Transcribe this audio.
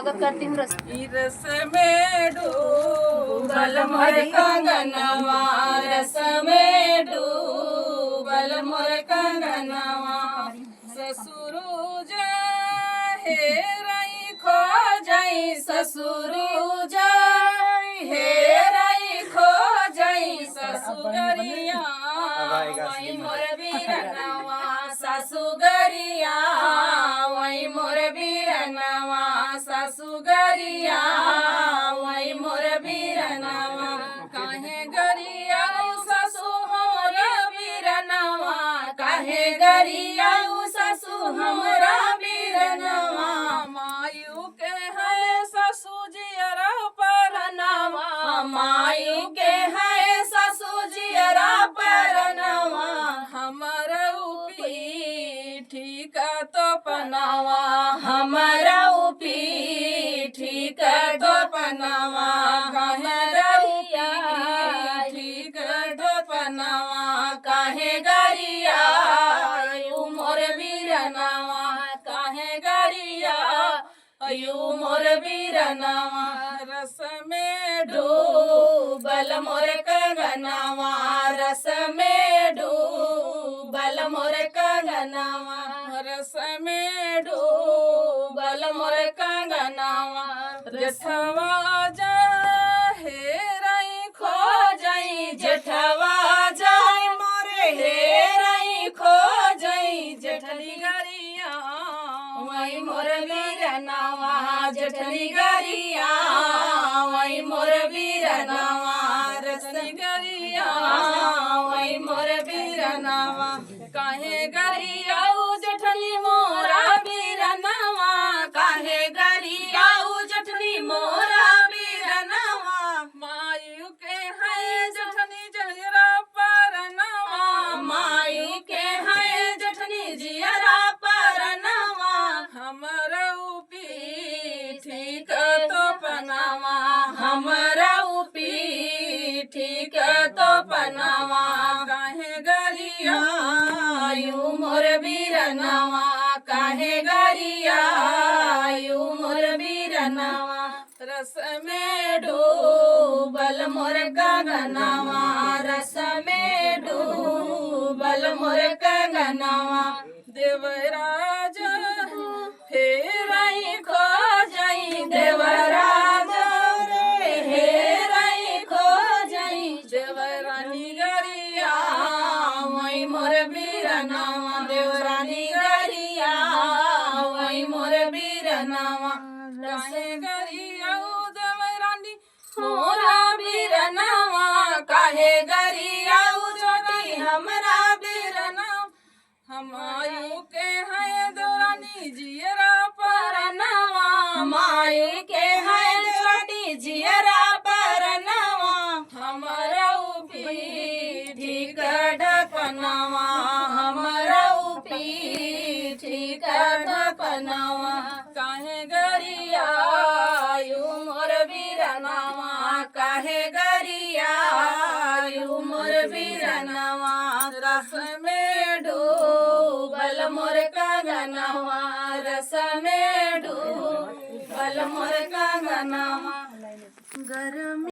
स्वागत करती हूँ रस में डूबल मोर कंगनवा, रस में डूबल मोर कंगनवा। ससुरुज हेरई खो जाई, ससुरुज हेरई खो जाई, ससुगरिया वही मोर बीरनवा, ससुगरिया वही मोर बीरनवा, ससुगरिया वही मोर बीरनवा। काहे गरिया ससु हमरा बीरनवा, काहे गरिया ससु हमरा बीरनवा। मायू के है ससु जियरा परनवा, मायू के है ससु जियरा परनवा। हमर उपी ठीक तो पनावा, हमर उपी ठीक तो पनावा, हमर उपी ठीक तो पनावा। काहे गरिया यू मोर बीरनवा, काहे गरिया यू मोर बीरनवा। रस में डूबल मोर कंगनवा, रस में डूबल मोर कंगनवा, रस में डूबल मोर कंगनवा। जेठवा जा हेरई खो जाई, जेठवा जाई मोरे हेरई खो जाई। जेठली गरिया वही मोर बीरनवा, जेठली गरिया वही मोर बीरनवा, रसली गरिया वही मोर बीरनवा। काहे गरिया जेठली मोरा बीरनवा, काहे गरिया जेठली मोरा बीरनवा। मायू के है जेठनी जियरा परनवा, मायू के है जेठनी जियरा परनवा। हमर उपी ठीक तो पनावा, हमर उपी ठीक तो पनावा। काहे गरिया यू मोर बीरनवा, काहे गरिया यू मोर बीरनवा। रस में डूबल मोर कंगनवा, रस में डूबल मोर कंगनवा। देवराज हेरई खो जाई, देवराज रे हेरई खो जाई। देवरानी गरिया वही मोर बीरनवा, देवरानी गरिया वही मोर बीरनवा। काहे गरिया देवरानी मोरा बीरनवा, काहे गरिया छोटी हमरा बीरनवा। हमायू के है देवरानी जियरा परनवा, मायू के है देवरानी जियरा परनवा। हमर उपी ठीक ढकनवा, हमर उपी ठीक ढकनवा। काहे गरिया यू मोर बीरनवा, काहे गरिया यू मोर बीरनवा। रस में डूबल मोर कंगनवा, रस में डूबल मोर कंगनवा। गरम